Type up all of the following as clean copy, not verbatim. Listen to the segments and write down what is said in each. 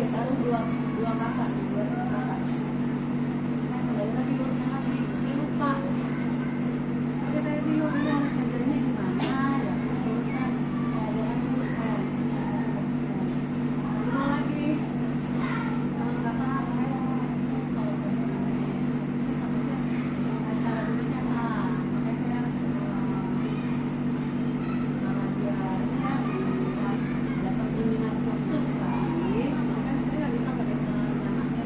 taruh dua dua kakak, dua kakak. Nah, kembali lagi urutnya lagi, dia lupa. Oke, saya bingung ini harus ngajarnya gimana ya. Urutnya ada yang urutkan. Ulang lagi. Kalau nggak paham, kalau cara duduknya salah. Makanya saya karena dia harus dapat bimbingan khusus lagi, kan saya nggak bisa pakai anaknya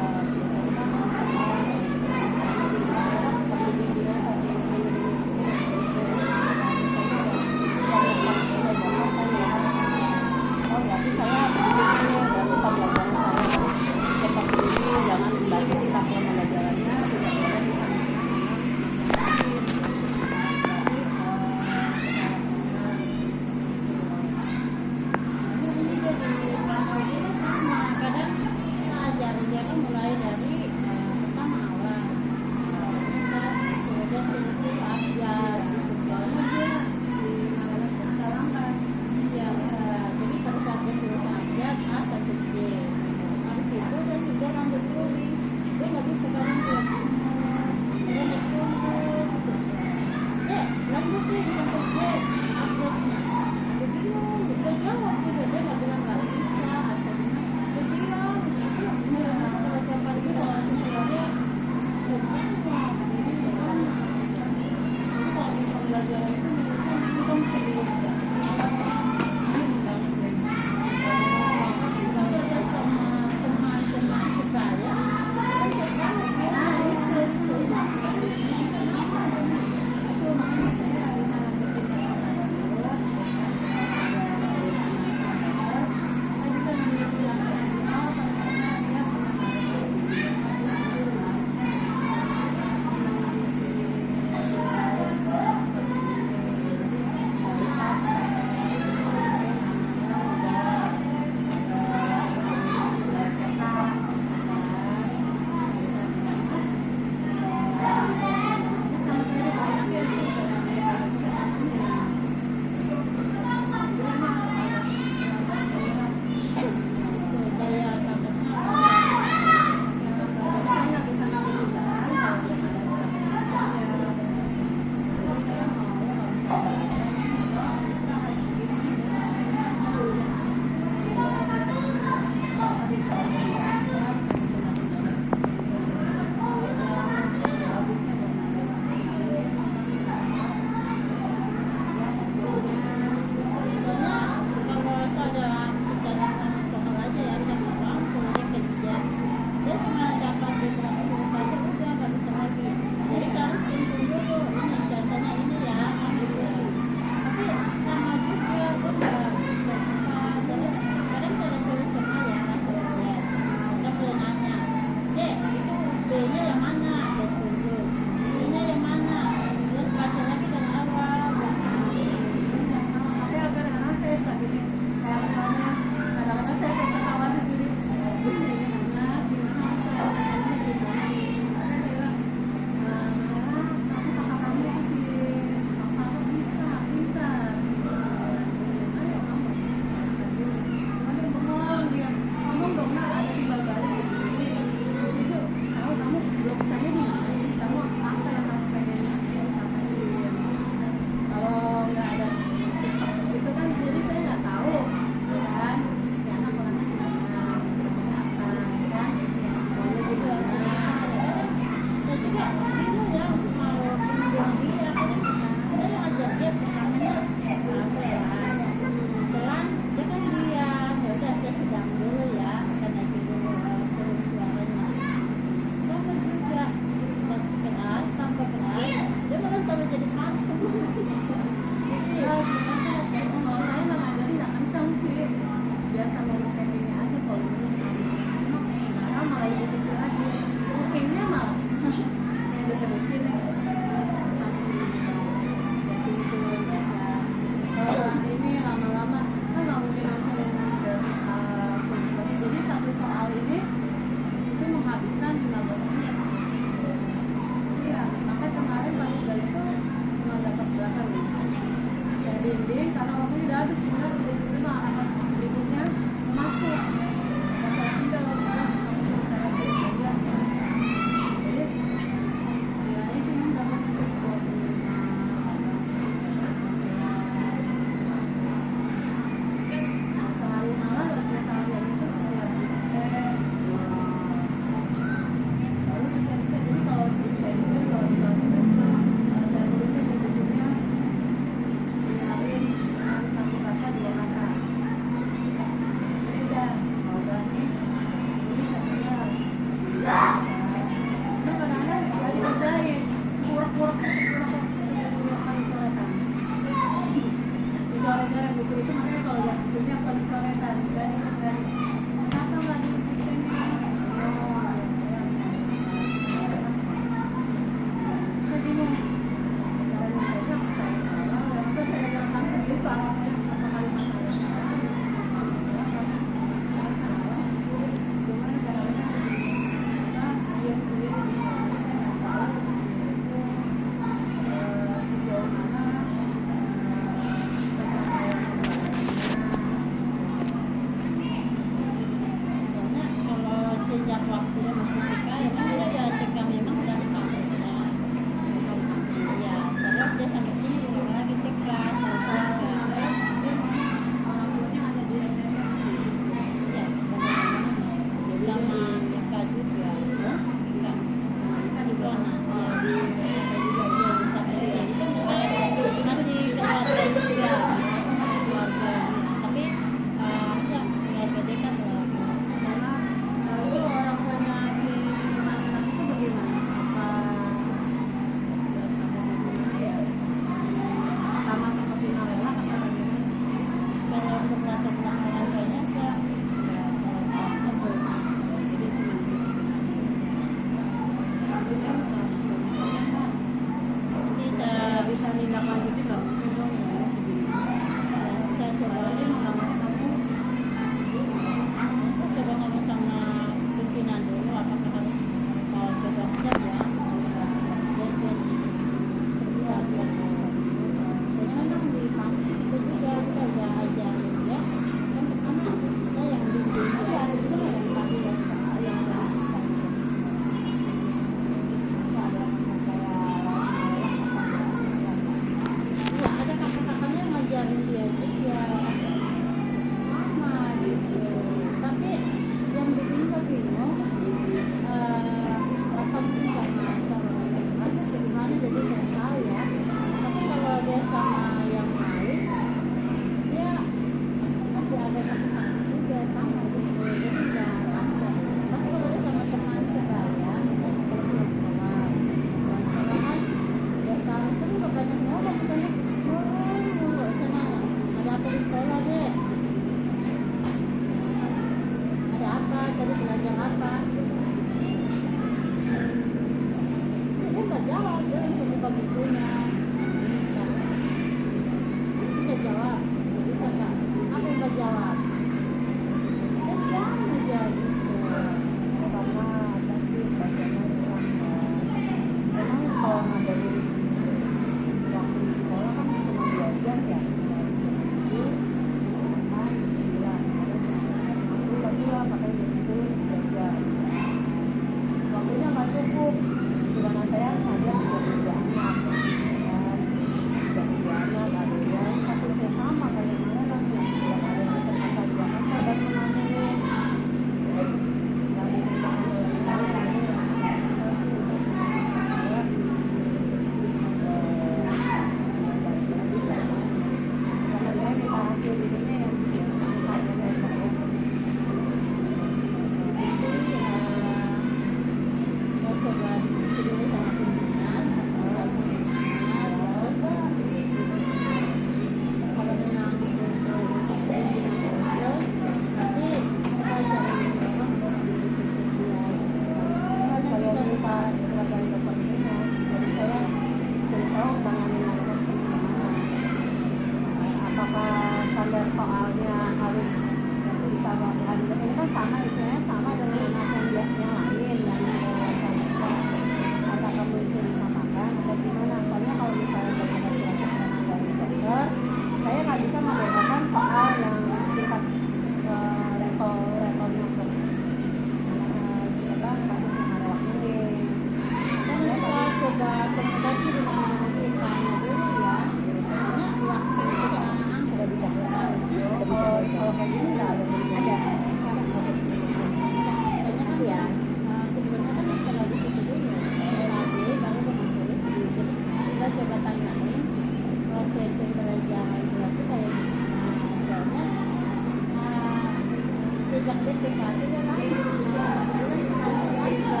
jejak DTKT ya kan, kebetulan kenal aja,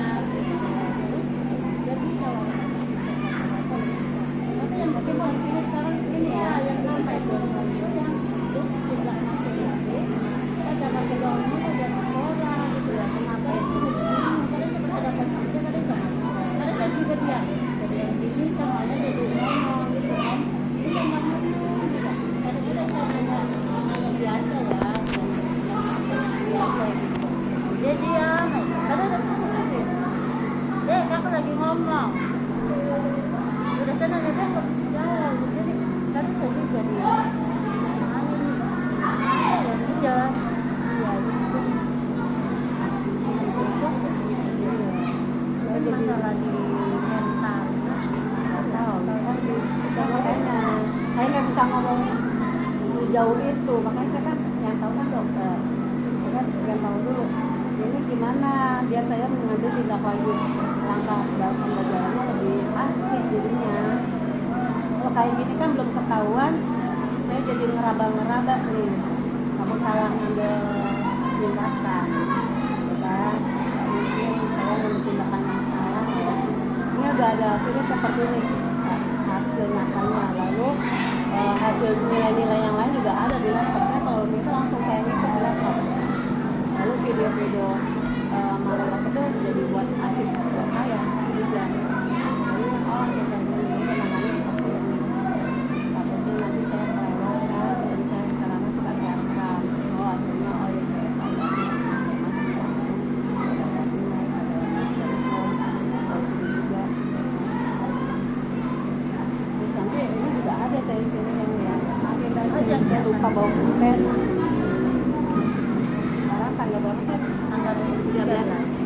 dia bisa tapi yang bikin polisinya sekarang ini ya, yang sampai belum itu yang sejak masuk SD, kita dapat kedongnya udah sekolah gitu ya, kenapa itu begini, kadang cepat dapat kerja, kadang jangan, kadang saya juga dia, jadi yang ini semuanya jadi ngomong gitu kan, ini yang mana gitu, kadang-kadang saya nanya biasa ya, biasa gitu, dia diam, kadang dek aku lagi ngomong, udah sana dia nggak bisa jawab, jadi kadang saya juga dia ya ya gitu. Jadi masalah di mental nggak tahu makanya saya nggak bisa ngomong sejauh itu, makanya saya kan yang tahu kan dokter, saya kan yang tahu dulu ini gimana biar saya mengambil tindak lanjut langkah dalam pembelajarannya lebih pasti jadinya. Kalau kayak gini kan belum ketahuan, saya jadi ngeraba-ngeraba nih, kamu salah ngambil tindakan ya kan, mungkin saya ngambil tindakan yang salah ya. Ini udah ada hasilnya seperti ini, hasil nyatanya, lalu hasil nilai-nilai yang lain juga ada di laptopnya, kalau bisa langsung saya ngikut di laptop, lalu video-video malah itu jadi buat asik buat saya juga. Jadi oh kita ini penangannya seperti ini, takutnya nanti saya kelewat, jadi saya sekarang suka saya rekam, oh hasilnya oh ya saya evaluasi, saya masuk ada nilai, ada juga. Terus nanti ini juga ada saya sini yang saya lupa bawa pulpen. Sekarang tanggal berapa sih? Tanggal 13.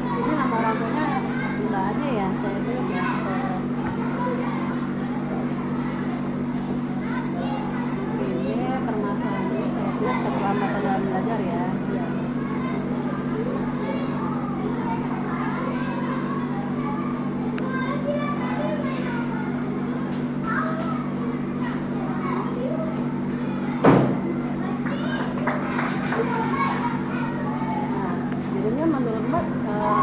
Sini nama orang tuanya nggak ada ya, saya tulis ya. Sini permasalahannya saya tulis keterlambatan dalam belajar ya. Menurut Mbak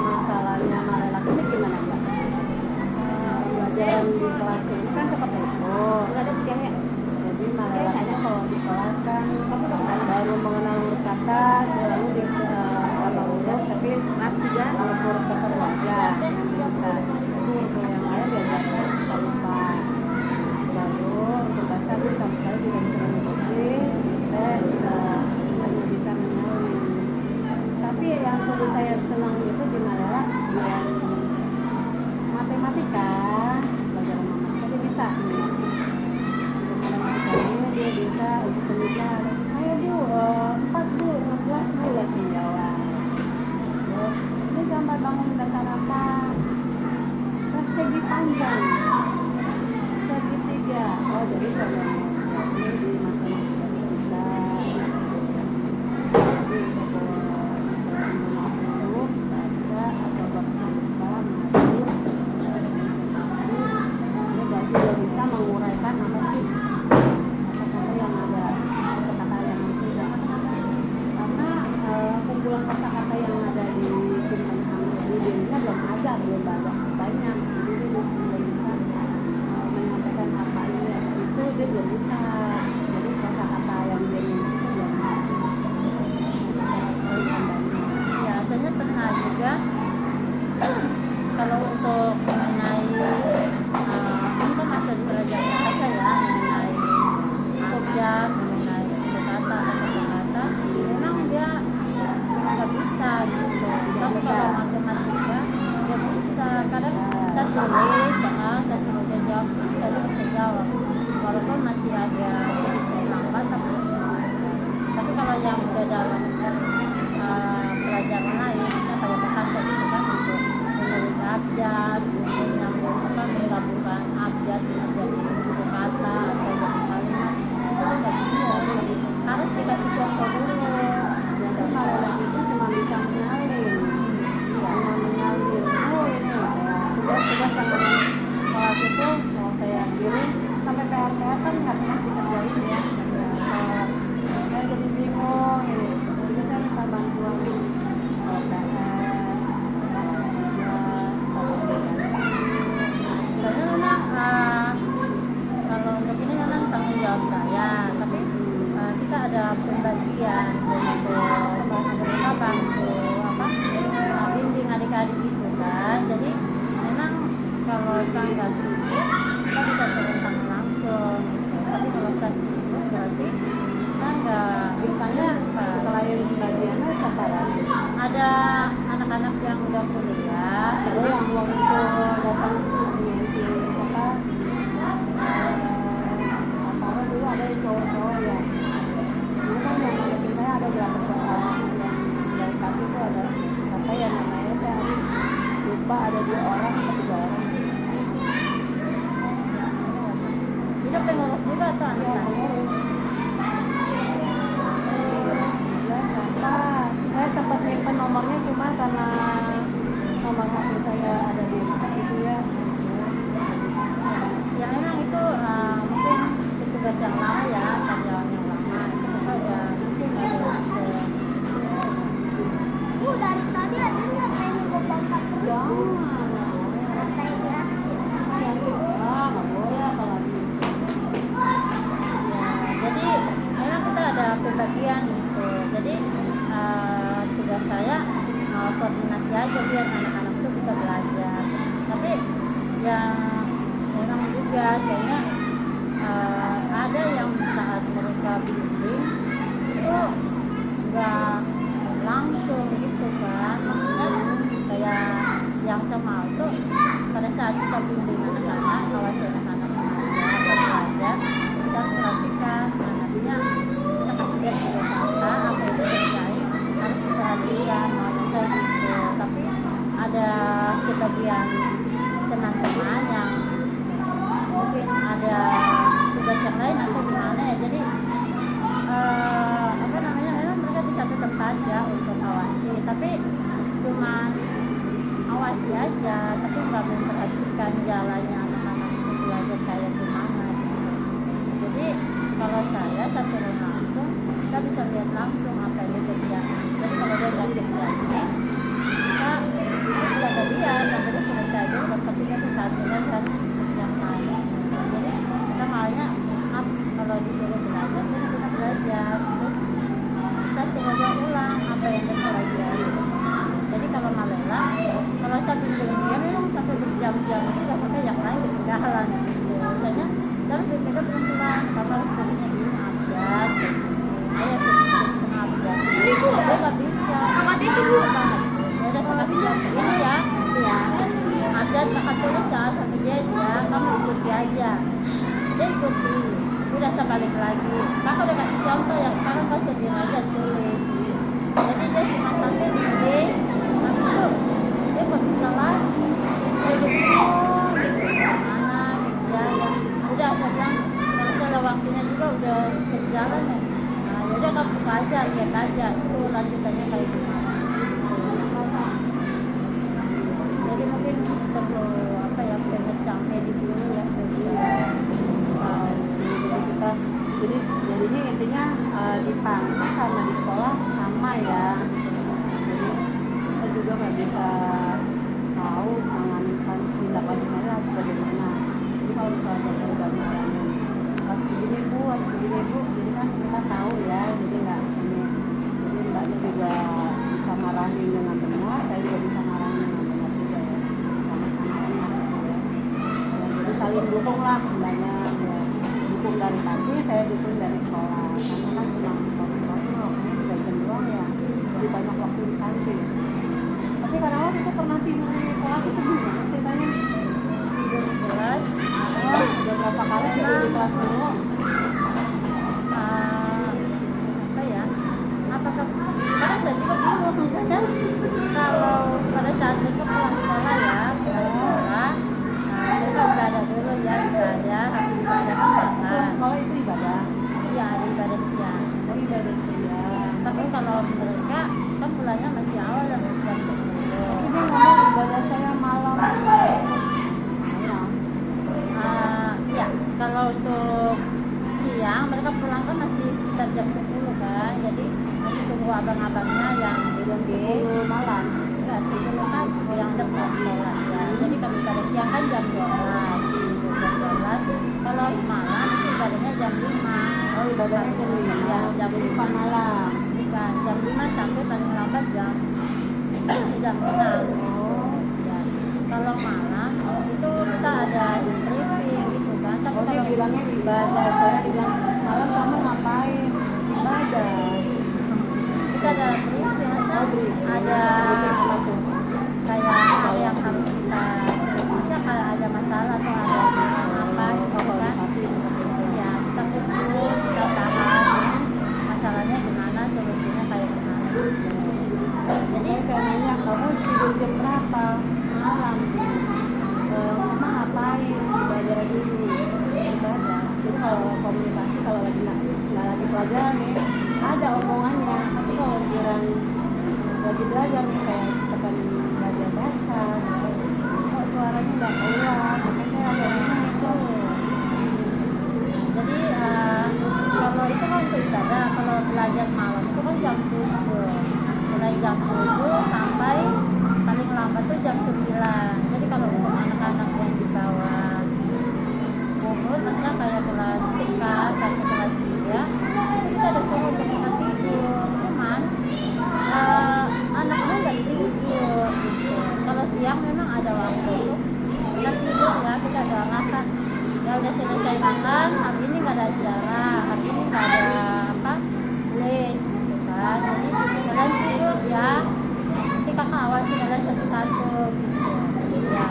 masalahnya malah laki ini gimana Mbak? Pelajaran di kelas ini kan seperti itu, jadi malah lakinya kalau di kelas kan baru mengenal huruf kata, lalu di huruf tapi masih juga huruf kata aja yang bisa, itu yang lain diajarkan suka lupa, lalu untuk bahasa aku sama sekali tidak bisa mengikuti, hanya bisa menyalin. Tapi yang selalu saya senang itu di Malela yang matematika, pelajaran matematika dia bisa nih. Untuk matematikanya dia bisa, untuk pemikiran saya Bu 4 Bu, 16 Bu ya sih jawab. Terus ini gambar bangun datar apa? Persegi panjang, segitiga. Oh jadi kalau ini di matematika bisa. Menguraikan apa sih kata-kata yang ada, kata-kata yang masih ada karena kumpulan kata-kata yang ada di simpan di dunia belum banyak, jadi dia belum bisa menyampaikan apa ini itu dia belum bisa, jadi kata-kata yang dia miliki belum ya. Saya pernah juga kalau untuk mengenai belajar bahasa ya, mengenai objek, mengenai kata-kata, memang dia nggak bisa gitu. Tapi kalau matematika dia bisa. Kadang saya tulis, saya suruh dia jawab, dia bisa jawab. Walaupun masih agak ada 2 orang atau 3 orang. Itu pengurus juga atau Ya, anak? pengurus. Saya sempat nyimpen nomornya cuma karena nomor HP saya ada di rusak itu ya. Ya memang itu mungkin petugas yang lama ya, karyawan yang lama. Itu kita ya mungkin ada Dari tadi ada nggak pengen gue bangkat terus? Jangan. Katanya. Nggak boleh apalagi. ya, jadi memang kita ada pembagian gitu. Jadi tugas saya koordinasi aja biar anak-anak itu bisa belajar. Tapi ya memang juga kayaknya ada yang saat mereka bimbing itu nggak langsung gitu kan, maksudnya kayak yang sama itu pada saat kita bimbing anak-anak, kawasan anak-anak belajar, kita perhatikan anaknya, kita kasih lihat video kata apa itu terjadi harus diperhatikan maksudnya gitu. Tapi ada sebagian teman-teman yang mungkin ada tugas yang lain atau gimana ya, jadi apa namanya, memang mereka di satu tempat ya untuk awasi, tapi cuman awasi aja, tapi nggak memperhatikan jalannya anak-anak itu belajar kayak gimana gitu. Jadi kalau saya satu langsung kita bisa lihat langsung apa yang dia kerjain. Jadi kalau dia nggak kerjain kita bisa lihat sampai dia selesai dulu, tapi dia tuh satu dan yang lain. Jadi kita maunya kalau disuruh belajar kita belajar, terus kita coba ulang apa yang kita pelajari. Jadi kalau Malela, kalau saya bimbing dia memang sampai berjam-jam itu nggak sampai yang lain ketinggalan gitu. Misalnya terus kita pelan-pelan, kalau sebenarnya ini abjad, ayah setengah abjad, dia nggak bisa. Apa itu Bu? Ya udah setengah jam ini ya, abjad kakak tulis ya sampai dia kamu ikuti aja, dia ikuti. Udah saya balik lagi, kakak udah kasih contoh yang sekarang kau sendiri aja tulis. Jadi dia cuma sampai di D, habis itu dia kok bisa lah, saya bingung gitu, mana gitu ya. Udah saya bilang, kalau saya waktunya juga udah berjalan ya. Nah yaudah kamu buka aja, lihat aja, itu lanjutannya kayak gimana. Jadi mungkin perlu apa ya, pengecang medik dulu ya. Jadi jadinya intinya di pangkas sama di sekolah sama ya. Jadi kita juga nggak bisa tahu mengamankan tindak lanjutnya harus bagaimana. Jadi kalau misalnya ada gambaran harus begini bu, harus begini bu, jadi kan kita tahu ya. Jadi nggak ini, jadi mbaknya juga bisa marahin dengan benar, saya juga bisa marahin dengan benar juga ya. Sama-sama enak gitu ya. Jadi saling dukung lah sebenarnya ya. Dukung dari kami, saya dukung dari sekolah. Karena kan cuma waktu-waktu 3 jam doang ya, jadi banyak waktu di kantin. Tapi karena waktu itu pernah tidur di kelas itu gimana ceritanya? Tidur di kelas, Udah berapa kali tidur di kelas dulu? apa ya? Apakah kadang saya juga bingung, misalnya kalau pada saat itu pulang sekolah ya, kita ibadah dulu ya, ibadah, habis ibadah kan Pulang makan. sekolah itu ibadah. Iya, ada ibadah siang. Oh ibadah siang. Tapi kalau mereka kan bulannya masih awal dan jam 10. Tapi dia ngomong ibadah saya malam. Malam. Iya, kalau untuk siang mereka pulang kan masih sekitar jam 10 kan, jadi masih tunggu abang-abangnya yang belum di 10 malam. enggak 10 kan yang dekat sekolah ya. Jadi kalau pada siang kan jam 12, jam 12. Kalau malam itu ibadahnya jam 5. Oh ibadahnya jam 5. Ya, jam 5 malam. bukan jam 5 sampai paling lambat jam 6. Oh. Ya. Kalau malam itu kita ada briefing gitu kan. Tapi Oh dia kalau bilangnya ibadah, saya bilang malam kamu ngapain? Ibadah. kita ada briefing, Oh briefing. ada apa tuh? kayak hal yang harus kita, misalnya kalau ada masalah atau ada apa gitu kan, ya kita kumpul, kita bahas masalahnya gimana, solusinya kayak gimana gitu. Jadi Jadi saya nanya kamu tidur jam berapa? malam. Mama ngapain? Belajar dulu, ibadah. Jadi kalau komunikasi kalau lagi nggak lagi pelajaran nih ada omongannya. Tapi kalau giliran lagi belajar nih saya tekan belajar baca, kok suaranya nggak keluar, makanya saya agak bingung itu. Jadi kalau itu kan untuk ibadah, kalau belajar malam itu kan jam 7, mulai jam 7 sampai paling lambat tuh jam 9. Jadi kalau untuk anak-anak yang di bawah umur, maksudnya kayak kelas 3 sampai kelas 3, kita ada suruh untuk kita tidur. Cuman anaknya nggak tidur gitu. Kalau siang memang ada waktu tuh kita tidur ya, kita doakan ya udah selesai makan, hari ini nggak ada acara, hari ini nggak ada les gitu kan. Jadi kalian tidur ya, nanti kakak awasi kalian satu-satu gitu ya.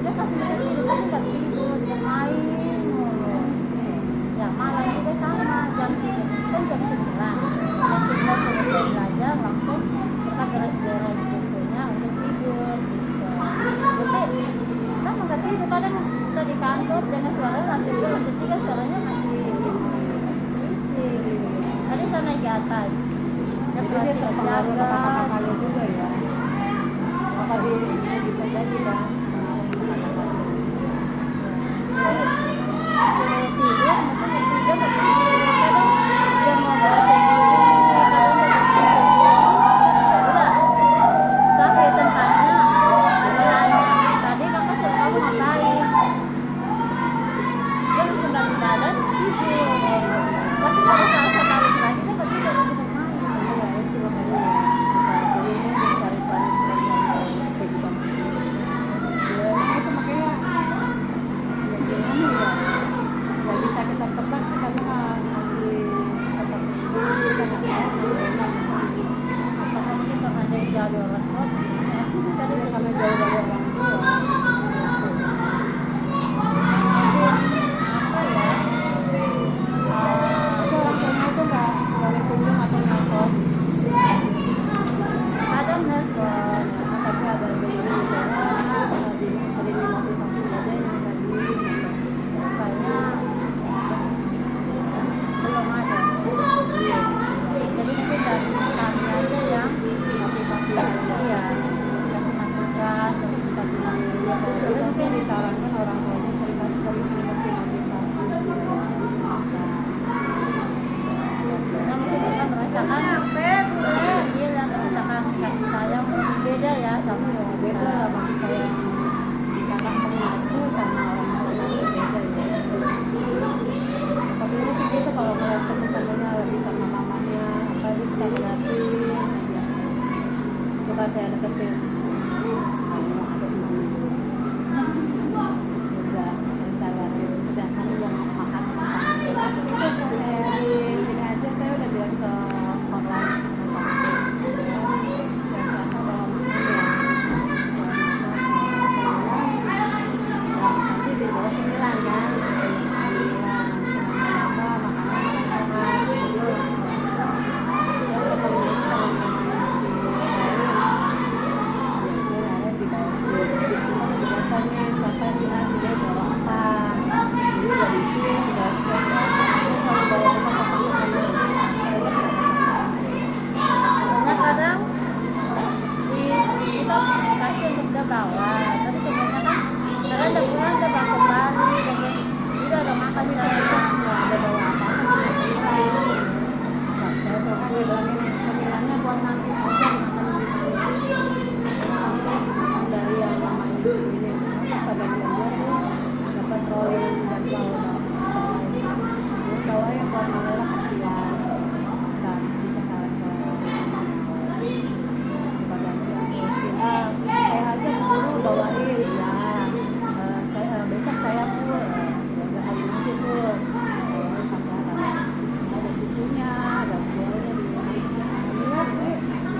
Udah pas mereka tidur tapi nggak tidur, dia main mulu. Ya malam juga sama, jam 9 kan jam 9 selesai belajar langsung mereka beres-beres bukunya untuk tidur gitu. Tapi kita nggak tidur, kadang kita di kantor dengan suaranya lantai 2, lantai 3 suaranya masih berisik. Tadi saya naik di atas, saya Jadi dia perhatikan terpengaruh ke jaga. kakak-kakaknya juga ya. Apa bisa jadi kan? Tidur, maka tidur, kadang dia mau bawa sendiri, kadang udah sampai tempatnya nanya, tadi kakak suruh kamu ngapain? Dia langsung balik badan tidur. Tapi kalau saya balik lagi dia nggak tidur, lagi bermain. Iya, itu makanya ya. Jadi ini mencari pelan kesibukan sendiri. Ya, itu makanya ya gimana ya? Nggak bisa kita tebak sih karena masih tetap kita nggak tahu enak. Apakah mungkin karena ada yang jauh orang tua? Tadi karena jauh dari orang tua. Apa ya? Itu orang tuanya itu nggak kunjung atau nelpon. Kadang nelfon. Tapi ada yang begini gitu. Sering dimotivasi belajar yang tadi. Kayaknya belum ada. Jadi mungkin dari kami aja yang Motivasi iya kita memastikan terus kita Terus mungkin disarankan orang tuanya sering kasih motivasi. nah, mungkin kita merasakan dia yang merasakan kasih sayang mungkin beda ya sama Beda lah maksud saya. Kakak mengasuh sama orang tuanya beda ya. Tapi ini sih gitu kalau ngeliat temen-temennya lagi sama mamanya, apalagi suka ngeliatin aja. Suka saya deketin. Ayo ada udah saya liatin, udah kamu jangan makan. Langsung itu kayak di ini aja saya udah bilang ke kelas nanti di bawah 9 kan. kadang kita kasih untuk dia bawa tapi kebanyakan kadang udah pulang udah bawa kembali dan udah ada makan di sana Ada bawa apa? Saya tuh kan bilangin cemilannya buat nanti aja makan dari yang namanya di sini. Pas pada belanja tuh dapat rolling dan bawa yang buat Malela kasihan. Sekarang sih kesalahan saya aja dulu bawain ya. Saya besok saya pun jaga kondisi pun ada susunya, ada buahnya di Indonesia. Iya sih,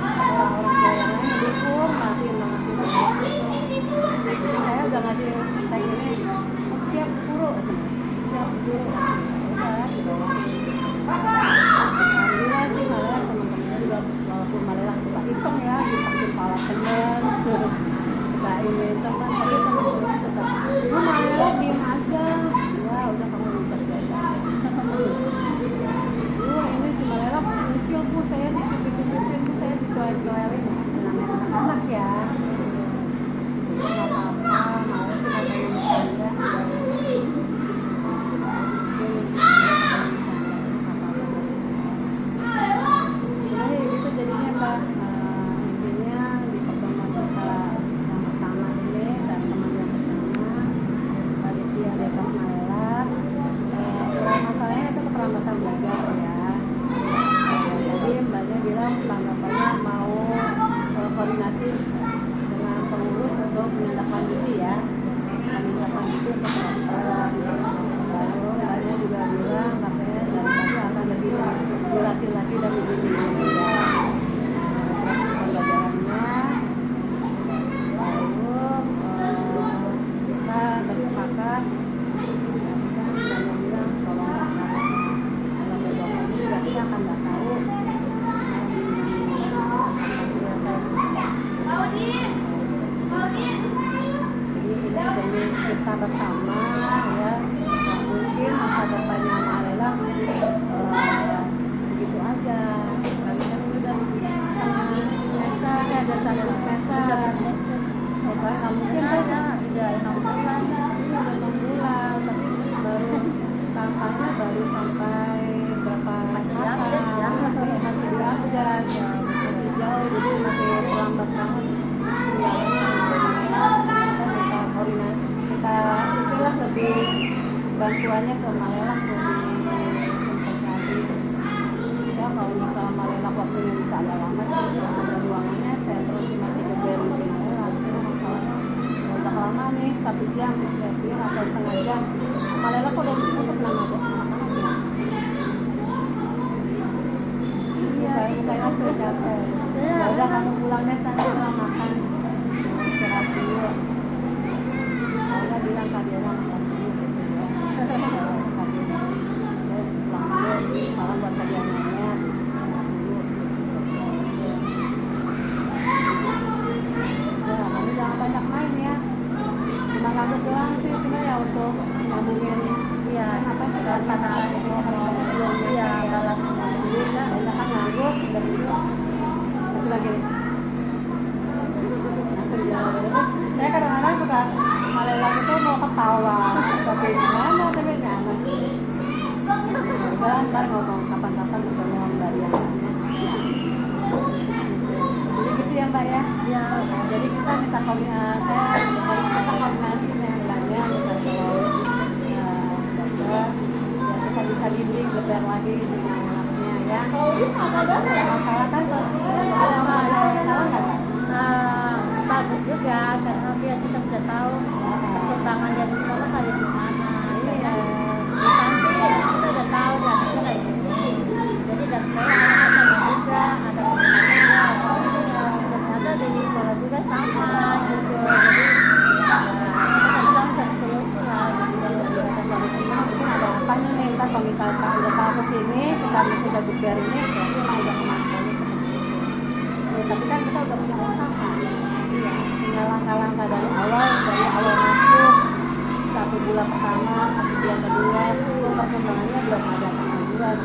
orang-orang tua yang lain dukung, tapi ngasih jadi saya udah ngasih steak ini siap puro, siap puro, udah dibawain. Alhamdulillah sih malah teman-temannya juga walaupun malah suka iseng ya dipakai pala temen suka hubungin teman tapi teman tetap lu malah diem aja ya udah kamu ucap aja ini si Malela usil bu saya dicubit-cubitin bu saya dicoel-coelin namanya anak-anak ya nggak apa-apa mau cuma pengen bercanda gitu jadinya mbak intinya di pertemuan kita yang pertama ini dan teman yang pertama panitia Depok Malela masalahnya itu keterlambatan belajar ya jadi mbaknya bilang tanggapannya mau koordinasi dengan pengurus untuk menindaklanjuti ya menindaklanjuti untuk pelajaran lalu mbaknya juga bilang katanya dari tadi akan lebih dilatih lagi dan dibimbing ya proses pembelajarannya lalu kita bersepakat mbaknya bilang tolonglah kalau beberapa ini berarti akan nggak tahu jadi ini demi kita bersama ya mungkin masa depannya Malela begitu aja kami kan udah semester ya ada 1 semester oke nggak mungkin kan udah 6 bulan udah 6 bulan tapi baru tampaknya baru sampai berapa update ya. masih di update ya masih jauh jadi masih terlambat banget kita koordinasi kita itulah lebih bantuannya ke Malela lebih investasi ya kalau misalnya Malela waktunya bisa agak lama sih kalau ada ruangannya saya terus masih keberin si Malela itu masalahnya udah lama nih 1 jam berarti atau setengah jam Malela kok udah tutup nama anak-anak ya iya kayaknya sudah capek ya udah kamu pulangnya sana pulang makan istirahat dulu Malela bilang tadi orang makan dulu gitu ya pulang dulu salam buat kaliannya ya kamu jangan banyak main ya cuma ngabut doang sih cuma ya untuk ngabungin iya apa sih kata-kata iya balas dulu ya banyak kan nganggur udah gitu coba gini langsung jalan terus saya kadang-kadang suka Malela itu mau ketawa tapi gimana tapi nyaman udah ntar ngomong kapan-kapan ketemu Mbak Diana jadi gitu ya Mbak ya ya jadi kita minta koordinasi kita koordinasi dengan Mbaknya minta tolong biar kita bisa bimbing lebih lagi dengan anaknya ya ada masalah kan pasti ada masalah nggak Kak? Bagus juga karena biar kita bisa tahu kekurangan dari sekolah kayak gimana Iya. nanti kita udah tahu dan kita kayak gini jadi dan saya anak-anak sama juga ada kekurangan ternyata dari sekolah juga sama gitu jadi kita bisa solusi lah gitu. Mungkin ada apa nih ntar kalau misalnya Pak udah tahu kesini kita mesti udah bukber ini berarti emang udah kemampuannya seperti itu ya, tapi kan kita udah punya usaha iya tinggal langkah-langkah dari awal masuk 1 bulan pertama 1 bulan kedua itu perkembangannya belum ada kemajuan